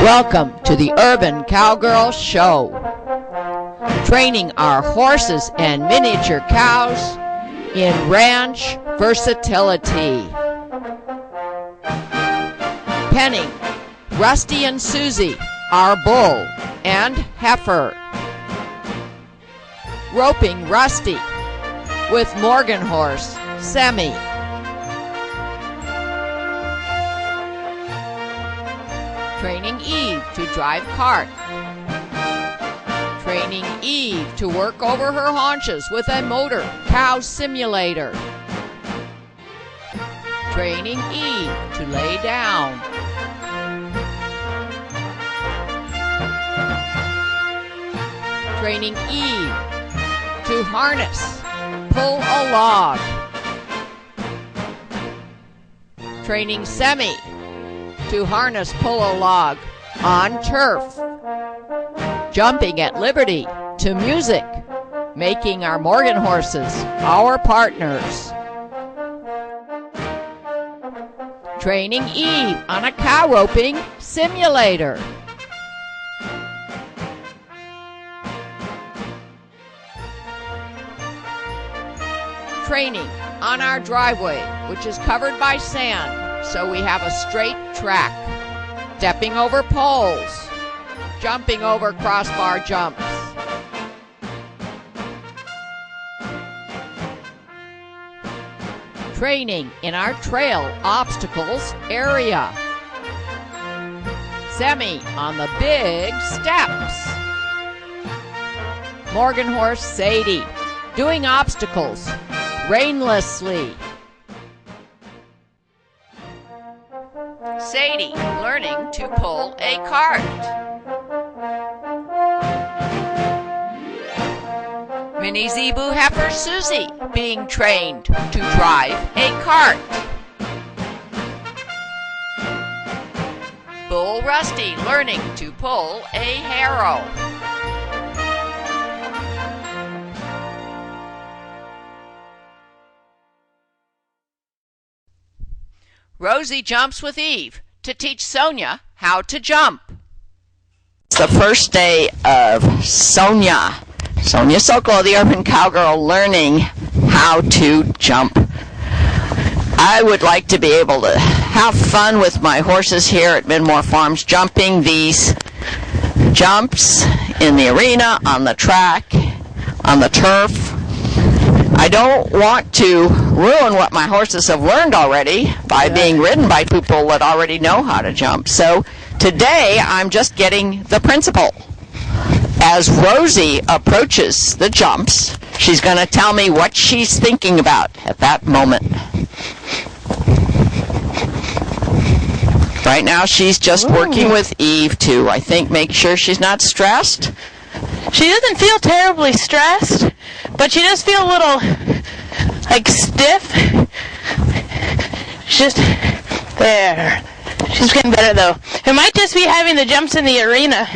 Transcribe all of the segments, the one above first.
Welcome to the Urban Cowgirl Show, training our horses and miniature cows in ranch versatility. Penning Rusty and Susie, our bull and heifer. Roping Rusty with Morgan horse, Semi. Training Eve to drive cart. Training Eve to work over her haunches with a motor cow simulator. Training Eve to lay down. Training Eve to harness, pull a log. Training Semi to harness, pull a log on turf. Jumping at liberty to music, making our Morgan horses our partners. Training Eve on a cow roping simulator. Training on our driveway, which is covered by sand, so we have a straight track. Stepping over poles, jumping over crossbar jumps. Training in our trail obstacles area. Semi on the big steps. Morgan horse Sadie doing obstacles rainlessly. Sadie learning to pull a cart. Mini Zebu heifer Susie being trained to drive a cart. Bull Rusty learning to pull a harrow. Rosie jumps with Eve to teach Sonya how to jump. It's the first day of Sonya Sokol, the Urban Cowgirl, learning how to jump. I would like to be able to have fun with my horses here at Midmore Farms, jumping these jumps in the arena, on the track, on the turf. I don't want to ruin what my horses have learned already by being ridden by people that already know how to jump. So today I'm just getting the principle. As Rosie approaches the jumps, she's going to tell me what she's thinking about at that moment. Right now she's just working with Eve to, I think, make sure she's not stressed. She doesn't feel terribly stressed, but she does feel a little, like, stiff. She's just there. She's getting better, though. It might just be having the jumps in the arena.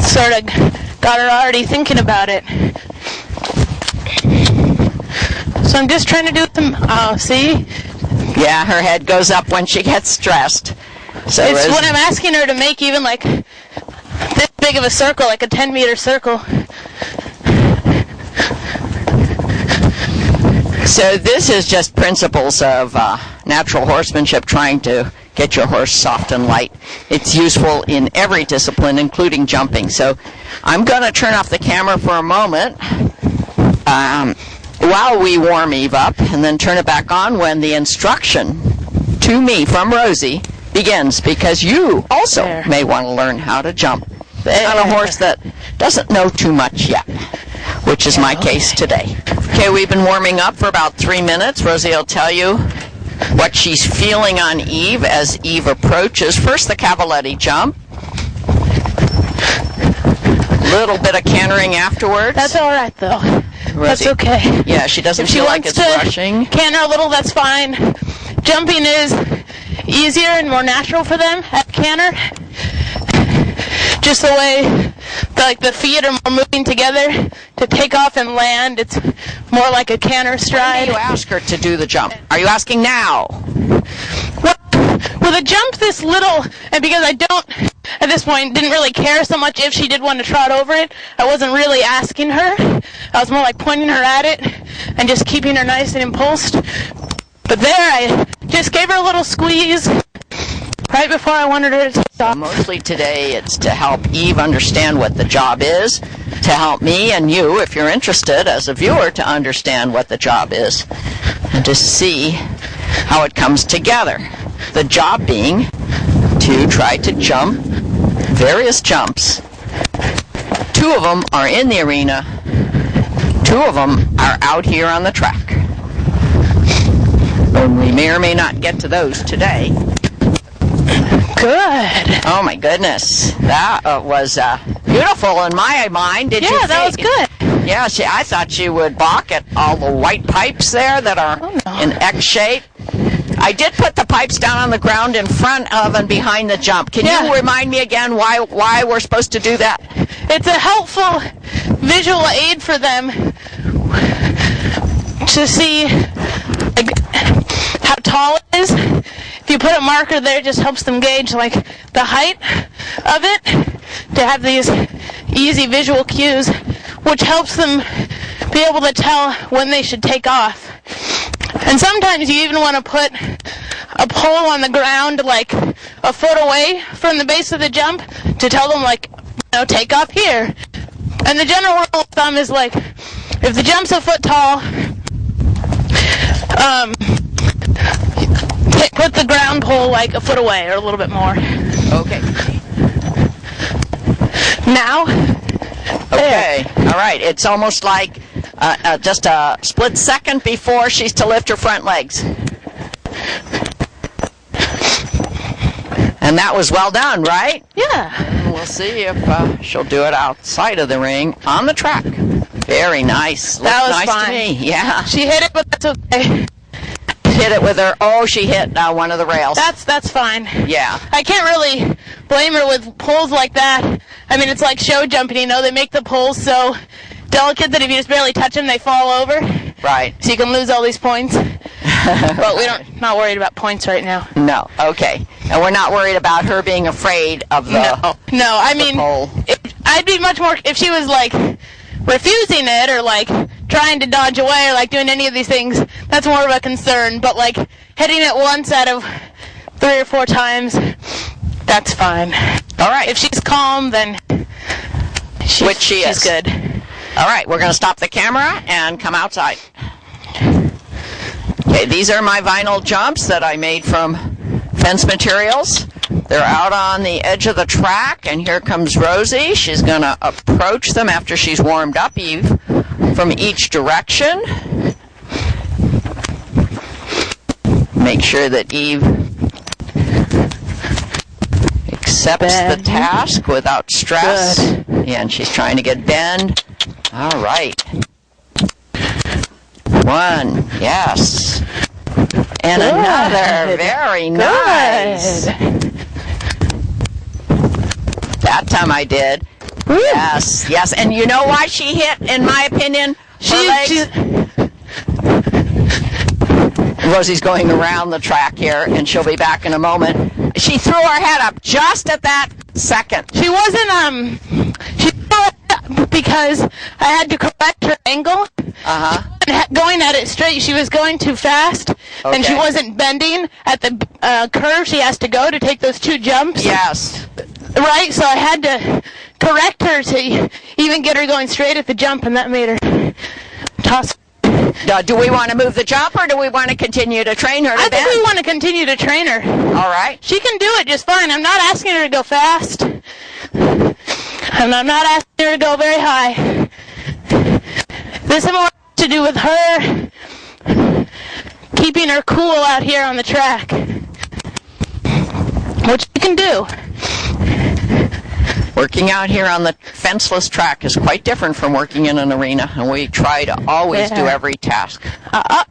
Sort of got her already thinking about it. So I'm just trying to do some, see? Yeah, her head goes up when she gets stressed. So it's when I'm asking her to make even, like, this big of a circle, like a 10-meter circle. So this is just principles of natural horsemanship, trying to get your horse soft and light. It's useful in every discipline, including jumping. So I'm going to turn off the camera for a moment while we warm Eve up, and then turn it back on when the instruction to me from Rosie begins, because you also may want to learn how to jump on a horse that doesn't know too much yet, which is my case today. Okay, we've been warming up for about 3 minutes. Rosie will tell you what she's feeling on Eve as Eve approaches. First, the cavaletti jump. Little bit of cantering afterwards. That's all right, though. Rosie, that's okay. Yeah, she doesn't feel like it's rushing. Canter a little, that's fine. Jumping is easier and more natural for them at canter. Just the way the feet are more moving together to take off and land. It's more like a canter stride. When do you ask her to do the jump? Are you asking now? with a jump this little, and because I don't, at this point, didn't really care so much if she did want to trot over it, I wasn't really asking her. I was more like pointing her at it and just keeping her nice and impulsed. But there, I just gave her a little squeeze right before I wanted her to stop. Mostly today it's to help Eve understand what the job is, to help me and you, if you're interested as a viewer, to understand what the job is, and to see how it comes together. The job being to try to jump various jumps. 2 of them are in the arena. 2 of them are out here on the track. And we may or may not get to those today. Good. Oh my goodness, that was beautiful in my mind. Did you think? Yeah, that was good. Yeah, I thought she would balk at all the white pipes there that are in X shape. I did put the pipes down on the ground in front of and behind the jump. Can you remind me again why we're supposed to do that? It's a helpful visual aid for them to see how tall it is. If you put a marker there, it just helps them gauge like the height of it, to have these easy visual cues, which helps them be able to tell when they should take off. And sometimes you even want to put a pole on the ground like a foot away from the base of the jump to tell them, like, take off here. And the general rule of thumb is, like, if the jump's a foot tall, put the ground pole like a foot away or a little bit more. Okay. Now? Okay. All right. It's almost like just a split second before she's to lift her front legs. And that was well done, right? Yeah. And we'll see if she'll do it outside of the ring on the track. Very nice. That was nice fine. To me. Yeah. She hit it, but that's okay. Hit it with her. Oh, she hit one of the rails. That's fine. Yeah. I can't really blame her with poles like that. I mean, it's like show jumping, they make the poles so delicate that if you just barely touch them, they fall over. Right. So you can lose all these points. But not worried about points right now. No. Okay. And we're not worried about her being afraid of the No. I mean, pole. I'd be much more if she was like refusing it or like trying to dodge away or like doing any of these things. That's more of a concern. But like hitting it once out of 3 or 4 times, that's fine. All right. If she's calm, then she's good. All right, we're going to stop the camera and come outside. Okay, these are my vinyl jumps that I made from fence materials. They're out on the edge of the track, and here comes Rosie. She's going to approach them after she's warmed up, Eve, from each direction. Make sure that Eve accepts the task without stress. Good. Yeah, and she's trying to get bend. All right. 1, yes. And good. Another, very nice. That time I did. Woo. Yes. And you know why she hit, in my opinion, her legs? Rosie's going around the track here, and she'll be back in a moment. She threw her head up just at that second. She wasn't, she threw her head up because I had to correct her angle. Going at it straight, she was going too fast, and she wasn't bending at the curve she has to go to take those 2 jumps. Yes. Right, so I had to correct her to even get her going straight at the jump, and that made her toss. Do we want to move the jump, or do we want to continue to train her to bend? I think we want to continue to train her. All right. She can do it just fine. I'm not asking her to go fast, and I'm not asking her to go very high. This has more to do with her keeping her cool out here on the track, which you can do. Working out here on the fenceless track is quite different from working in an arena, and we try to always do every task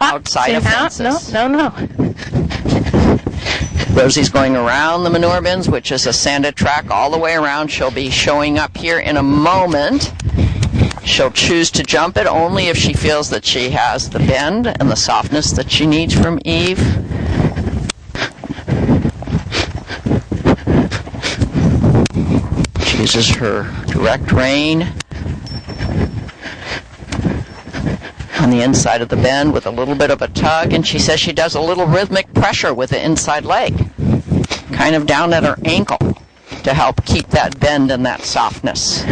outside of fences. No. Rosie's going around the manure bins, which is a sanded track all the way around. She'll be showing up here in a moment. She'll choose to jump it only if she feels that she has the bend and the softness that she needs from Eve. Uses her direct rein on the inside of the bend with a little bit of a tug, and she says she does a little rhythmic pressure with the inside leg, kind of down at her ankle, to help keep that bend and that softness.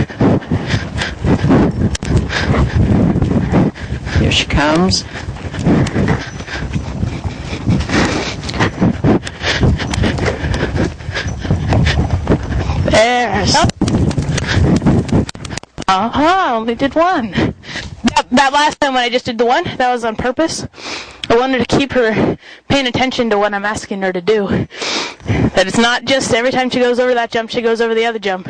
Here she comes. There's. Only did one. That last time when I just did the one, that was on purpose. I wanted to keep her paying attention to what I'm asking her to do. That it's not just every time she goes over that jump, she goes over the other jump.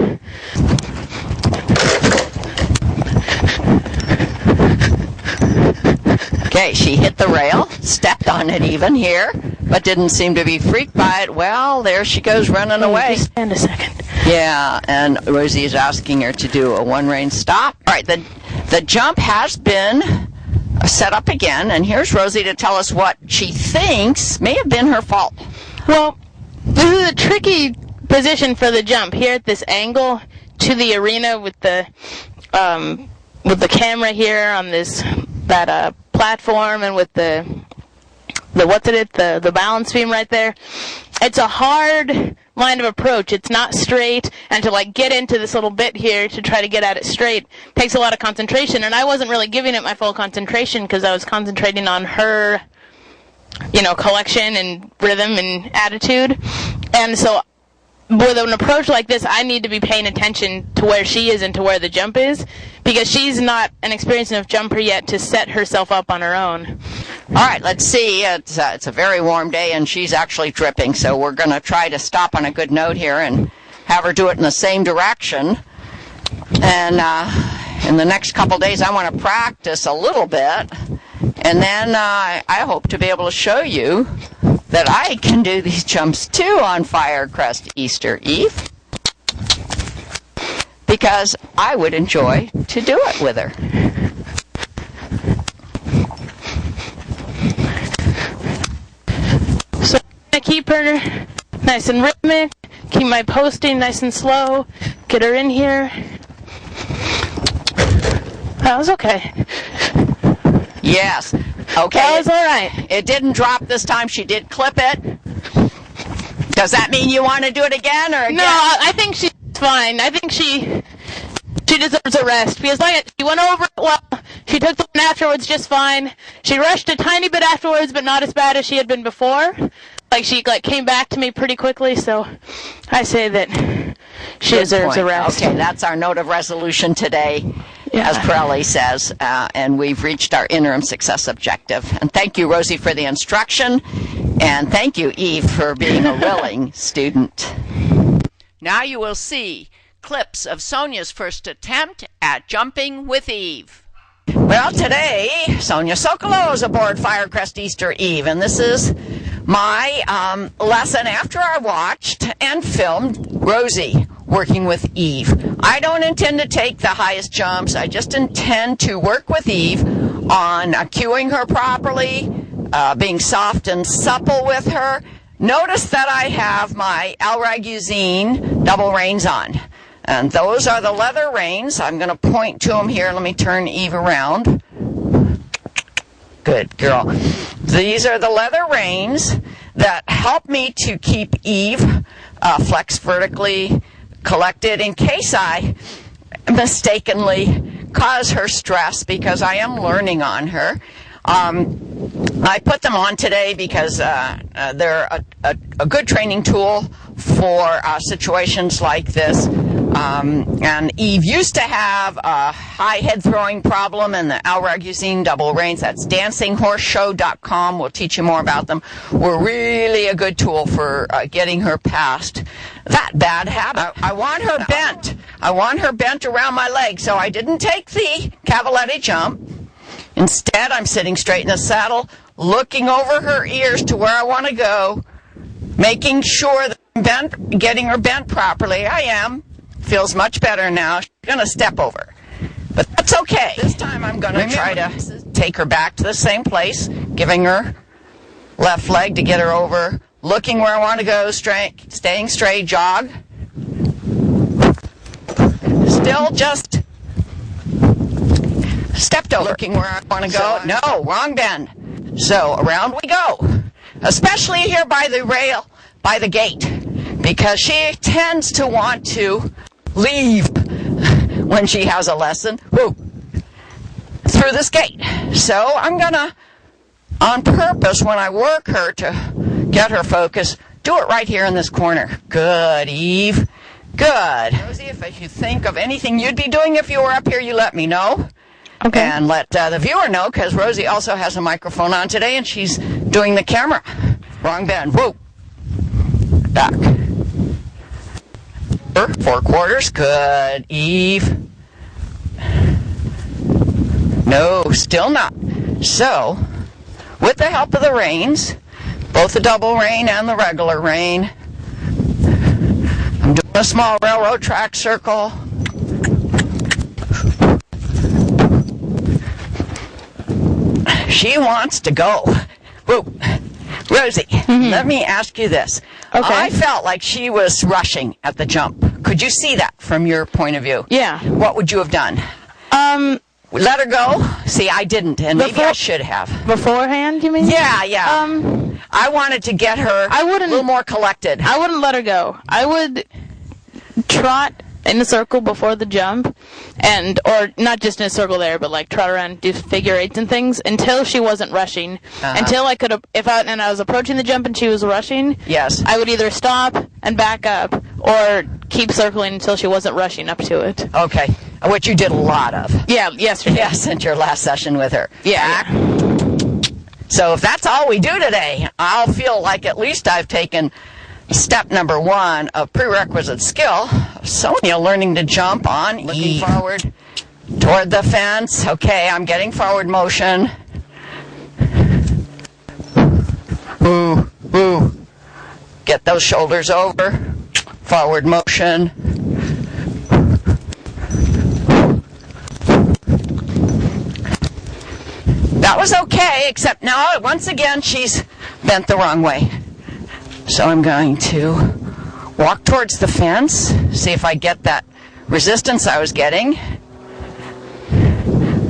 Okay, she hit the rail, stepped on it even here, but didn't seem to be freaked by it. Well, there she goes running away. Just stand a second. Yeah, and Rosie is asking her to do a one-rein stop. All right, the jump has been set up again, and here's Rosie to tell us what she thinks may have been her fault. Well, this is a tricky position for the jump here at this angle to the arena with the camera here on that platform, and with the balance beam right there. It's a hard line of approach. It's not straight, and to get into this little bit here to try to get at it straight takes a lot of concentration, and I wasn't really giving it my full concentration because I was concentrating on her, collection and rhythm and attitude. And so with an approach like this, I need to be paying attention to where she is and to where the jump is, because she's not an experienced enough jumper yet to set herself up on her own. All right, let's see. It's a very warm day, and she's actually dripping, so we're going to try to stop on a good note here and have her do it in the same direction. And in the next couple days, I want to practice a little bit, and then I hope to be able to show you that I can do these jumps too on Firecrest Easter Eve, because I would enjoy to do it with her. So I'm going to keep her nice and rhythmic, keep my posting nice and slow, get her in here. That was okay. Yes. Okay. That was all right. It didn't drop this time. She did clip it. Does that mean you want to do it again or again? No, I think she's fine. I think she deserves a rest, because she went over it well. She took the one afterwards just fine. She rushed a tiny bit afterwards, but not as bad as she had been before. She came back to me pretty quickly, so I say that she deserves a rest. Okay, that's our note of resolution today. Yeah. As Pirelli says, and we've reached our interim success objective. And thank you, Rosie, for the instruction, and thank you, Eve, for being a willing student. Now you will see clips of Sonia's first attempt at jumping with Eve. Well, today, Sonya Sokolow is aboard Firecrest Easter Eve, and this is my lesson after I watched and filmed Rosie working with Eve. I don't intend to take the highest jumps. I just intend to work with Eve on cueing her properly, being soft and supple with her. Notice that I have my Alraguzine double reins on. And those are the leather reins. I'm going to point to them here. Let me turn Eve around. Good girl. These are the leather reins that help me to keep Eve flexed vertically, collected, in case I mistakenly cause her stress, because I am learning on her. I put them on today because they're a good training tool for situations like this. And Eve used to have a high head throwing problem, and the Alraguzine double reins, that's dancinghorseshow.com, will teach you more about them, were really a good tool for getting her past that bad habit. I want her bent. I want her bent around my leg, so I didn't take the Cavaletti jump. Instead, I'm sitting straight in the saddle, looking over her ears to where I want to go, making sure that I'm bent, getting her bent properly. I am. Feels much better now. She's going to step over. But that's okay. This time I'm going to try to take her back to the same place, giving her left leg to get her over, looking where I want to go, staying straight, jog. still just stepped over. Looking where I want to go. No, wrong bend. So around we go. Especially here by the rail, by the gate. Because she tends to want to leave when she has a lesson. Woo, through this gate. So I'm going to, on purpose, when I work her to get her focus, do it right here in this corner. Good, Eve. Good. Rosie, if you think of anything you'd be doing if you were up here, you let me know. Okay. And let the viewer know, because Rosie also has a microphone on today, and she's doing the camera. Wrong bend. Whoa. Back. 4/4. Good, Eve. No, still not. So, with the help of the reins, both the double rein and the regular rein, I'm doing a small railroad track circle. She wants to go. Whoa. Rosie, let me ask you this. Okay. I felt like she was rushing at the jump. Could you see that from your point of view? Yeah. What would you have done? Let her go? See, I didn't, and maybe I should have. Beforehand, you mean? Yeah. I wanted to get her a little more collected. I wouldn't let her go. I would trot in a circle before the jump, or not just in a circle there, but like trot around, do figure eights and things until she wasn't rushing. Until I could, I was approaching the jump and she was rushing. Yes. I would either stop and back up, or keep circling until she wasn't rushing up to it. Okay, which you did a lot of. Yeah, yesterday. Yeah, since your last session with her. Yeah. So if that's all we do today, I'll feel like at least I've taken step number 1 of prerequisite skill. Sonya learning to jump on Eve. Looking forward toward the fence. Okay, I'm getting forward motion. Ooh, ooh. Get those shoulders over. Forward motion. That was okay, except now, once again, she's bent the wrong way. So I'm going to walk towards the fence, see if I get that resistance I was getting.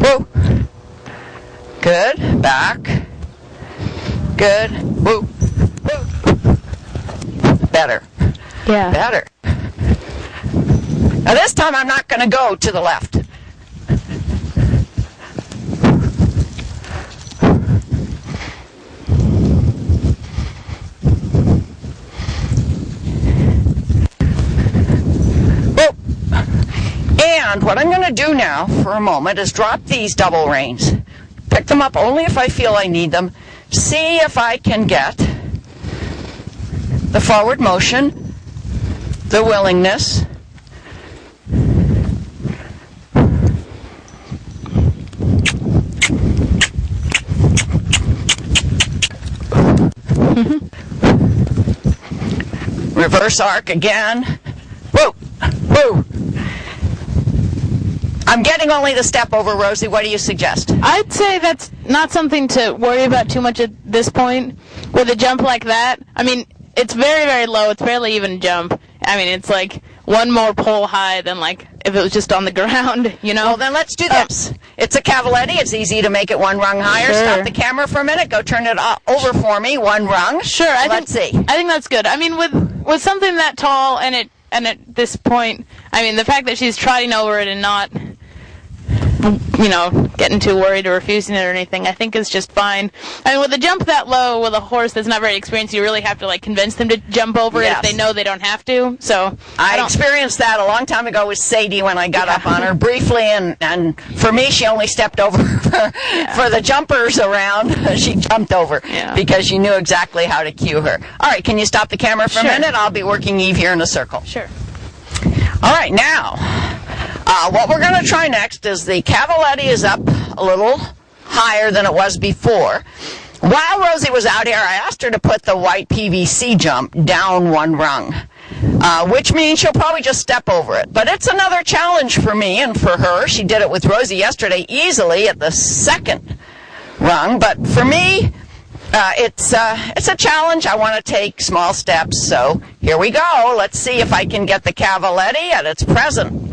Whoa. Good. Back. Good. Whoa. Whoa. Better. Yeah. Better. Now this time I'm not going to go to the left. And what I'm going to do now for a moment is drop these double reins. Pick them up only if I feel I need them. See if I can get the forward motion, the willingness. Reverse arc again. Whoa, whoa. I'm getting only the step over, Rosie. What do you suggest? I'd say that's not something to worry about too much at this point. With a jump like that, I mean, it's very, very low. It's barely even a jump. I mean, it's like one more pole high than like if it was just on the ground, you know? Well, then let's do this. It's a cavaletti. It's easy to make it one rung higher. Sure. Stop the camera for a minute. Go turn it over for me. One rung. Sure. Let's see. I think that's good. I mean, with something that tall and at this point, I mean, the fact that she's trotting over it and not, you know, getting too worried or refusing it or anything, I think is just fine. I mean, with a jump that low with a horse that's not very experienced, you really have to like convince them to jump over it if they know they don't have to. So I experienced that a long time ago with Sadie when I got up on her briefly, and for me, she only stepped over for the jumpers around. She jumped over because she knew exactly how to cue her. All right, can you stop the camera for a minute? I'll be working Eve here in a circle. Sure. All right, now. What we're going to try next is the cavaletti is up a little higher than it was before. While Rosie was out here, I asked her to put the white PVC jump down one rung, which means she'll probably just step over it. But it's another challenge for me and for her. She did it with Rosie yesterday easily at the second rung. But for me, it's a challenge. I want to take small steps. So here we go. Let's see if I can get the cavaletti at its present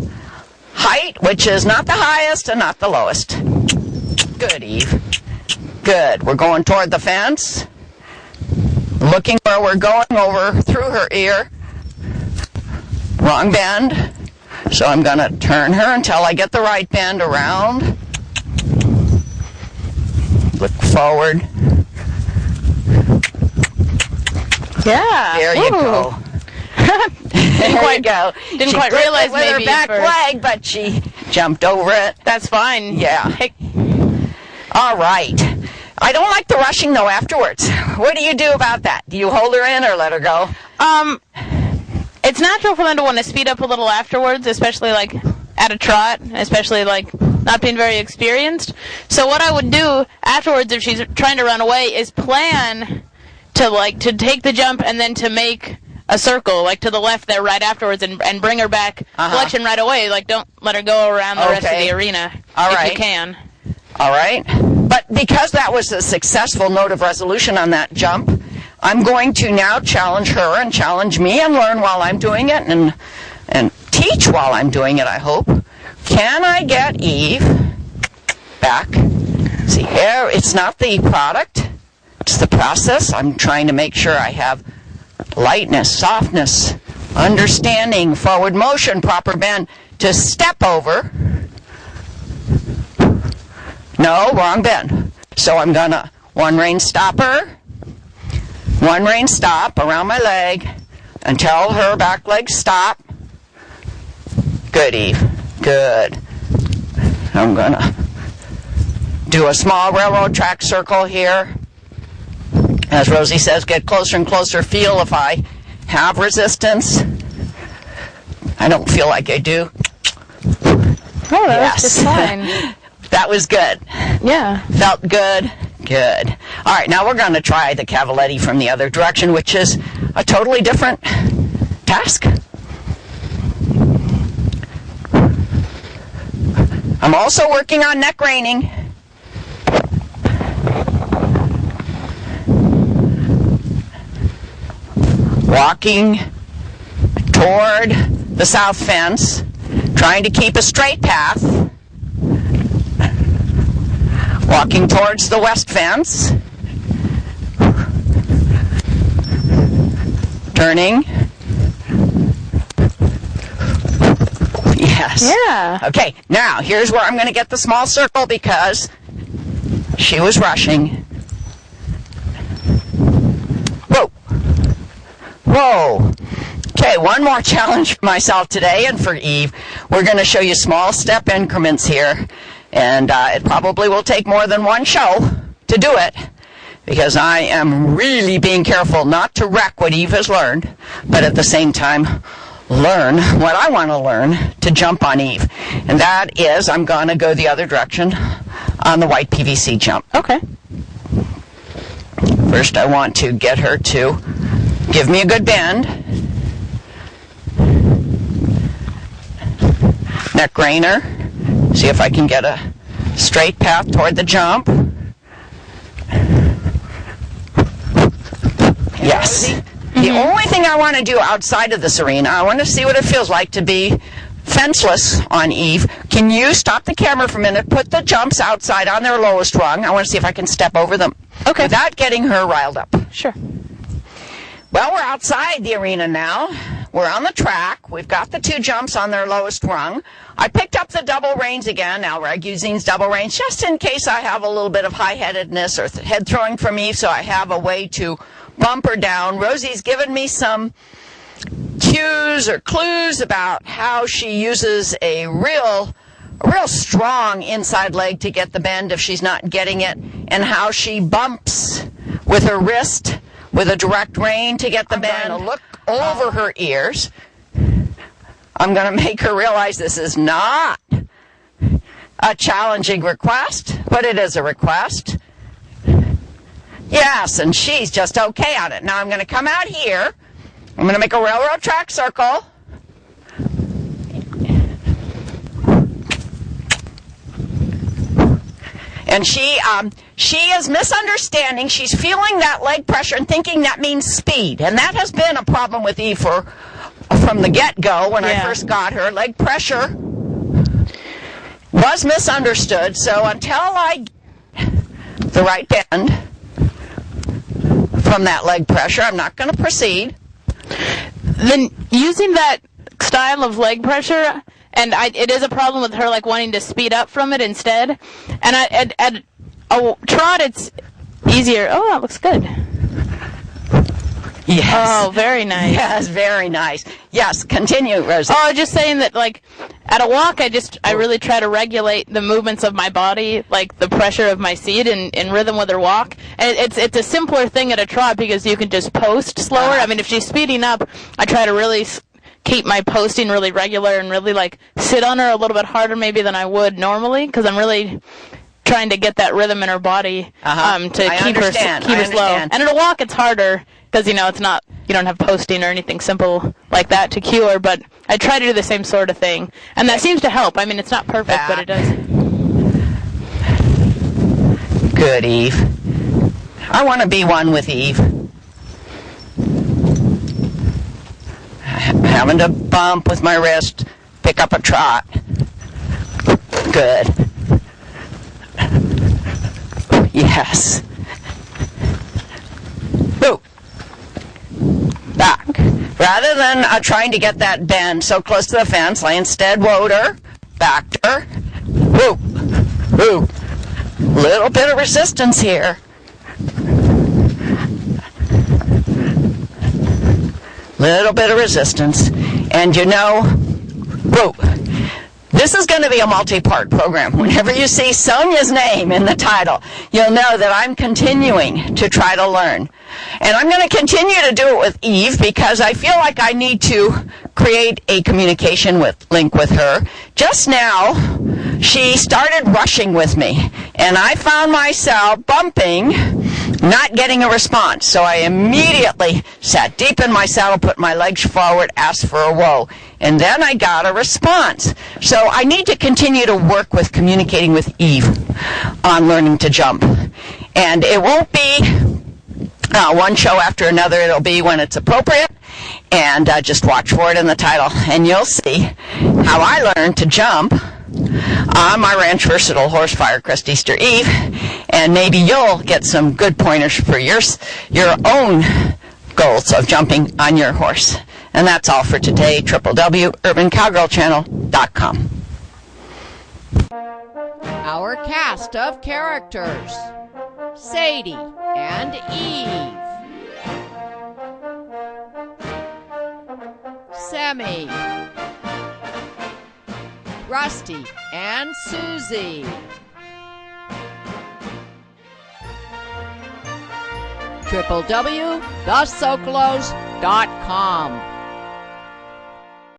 height, which is not the highest and not the lowest. Good, Eve. Good. We're going toward the fence. Looking where we're going, over through her ear. Wrong bend. So I'm going to turn her until I get the right bend around. Look forward. Yeah. There you go. There you go. Didn't She quite clipped realize it with her maybe back for- leg, but she jumped over it. That's fine. Yeah. Hey, All right. I don't like the rushing, though, afterwards. What do you do about that? Do you hold her in or let her go? it's natural for them to want to speed up a little afterwards, especially like at a trot, especially like not being very experienced. So what I would do afterwards if she's trying to run away is plan to take the jump and then to make a circle, like to the left there right afterwards, and bring her back flexion right away. Like, don't let her go around the rest of the arena if you can. All right. But because that was a successful note of resolution on that jump, I'm going to now challenge her and challenge me and learn while I'm doing it and teach while I'm doing it, I hope. Can I get Eve back? See, here, it's not the product, it's the process. I'm trying to make sure I have lightness, softness, understanding, forward motion, proper bend to step over. No, wrong bend. So I'm going to one rein stopper, one rein stop around my leg until her back leg stop. Good, Eve. Good. I'm going to do a small railroad track circle here. As Rosie says, get closer and closer. Feel if I have resistance. I don't feel like I do. Oh, that was just fine. That was good. Yeah. Felt good. Good. All right, now we're going to try the cavaletti from the other direction, which is a totally different task. I'm also working on neck reining. Walking toward the south fence, trying to keep a straight path. Walking towards the west fence. Turning. Yes. Yeah. Okay, now here's where I'm going to get the small circle because she was rushing. Whoa. Whoa. Okay, one more challenge for myself today and for Eve. We're going to show you small step increments here. And it probably will take more than one show to do it because I am really being careful not to wreck what Eve has learned, but at the same time learn what I want to learn to jump on Eve. And that is I'm going to go the other direction on the white PVC jump. Okay. First I want to get her to give me a good bend. Neck reiner. See if I can get a straight path toward the jump. Yes. The only thing I want to do outside of this arena, I want to see what it feels like to be fenceless on Eve. Can you stop the camera for a minute, put the jumps outside on their lowest rung? I want to see if I can step over them. Okay. Without getting her riled up. Sure. Well, we're outside the arena now. We're on the track. We've got the two jumps on their lowest rung. I picked up the double reins again, now Raguzine's double reins, just in case I have a little bit of high-headedness or head throwing from Eve, so I have a way to bump her down. Rosie's given me some cues or clues about how she uses a real strong inside leg to get the bend if she's not getting it, and how she bumps with her wrist with a direct rein to get the bend. I'm going to look over her ears. I'm going to make her realize this is not a challenging request, but it is a request. Yes, and she's just okay on it. Now I'm going to come out here. I'm going to make a railroad track circle. And she is misunderstanding. She's feeling that leg pressure and thinking that means speed. And that has been a problem with Eve from the get-go when I first got her. Leg pressure was misunderstood, so until I get the right bend from that leg pressure, I'm not going to proceed. Then using that style of leg pressure, and it is a problem with her, like, wanting to speed up from it instead. And at a trot, it's easier. Oh, that looks good. Yes. Oh, very nice. Yes, very nice. Yes, continue, Rosie. Oh, I was just saying that, like, at a walk, I really try to regulate the movements of my body, like the pressure of my seat in rhythm with her walk. And it's a simpler thing at a trot because you can just post slower. I mean, if she's speeding up, I try to really keep my posting really regular and really, like, sit on her a little bit harder maybe than I would normally, because I'm really trying to get that rhythm in her body to keep her slow. And at a walk, it's harder because, it's not, you don't have posting or anything simple like that to cue her, but I try to do the same sort of thing. And that seems to help. I mean, it's not perfect, but it does. Good, Eve. I want to be one with Eve. Having to bump with my wrist, pick up a trot. Good. Yes. Woo. Back. Rather than trying to get that bend so close to the fence, I instead woed her, backed her. Woo. Woo. Little bit of resistance here. Little bit of resistance. And whoa. This is going to be a multi-part program. Whenever you see Sonia's name in the title, you'll know that I'm continuing to try to learn. And I'm going to continue to do it with Eve because I feel like I need to create a communication link with her. Just now, she started rushing with me, and I found myself bumping, not getting a response. So I immediately sat deep in my saddle, put my legs forward, asked for a whoa. And then I got a response. So I need to continue to work with communicating with Eve on learning to jump. And it won't be one show after another. It'll be when it's appropriate. And just watch for it in the title. And you'll see how I learned to jump on my Ranch Versatile Horse Fire Crest Easter Eve. And maybe you'll get some good pointers for your own goals of jumping on your horse. And that's all for today. www.urbancowgirlchannel.com. Our cast of characters: Sadie and Eve, Sammy, Rusty and Susie, www.thesocolos.com.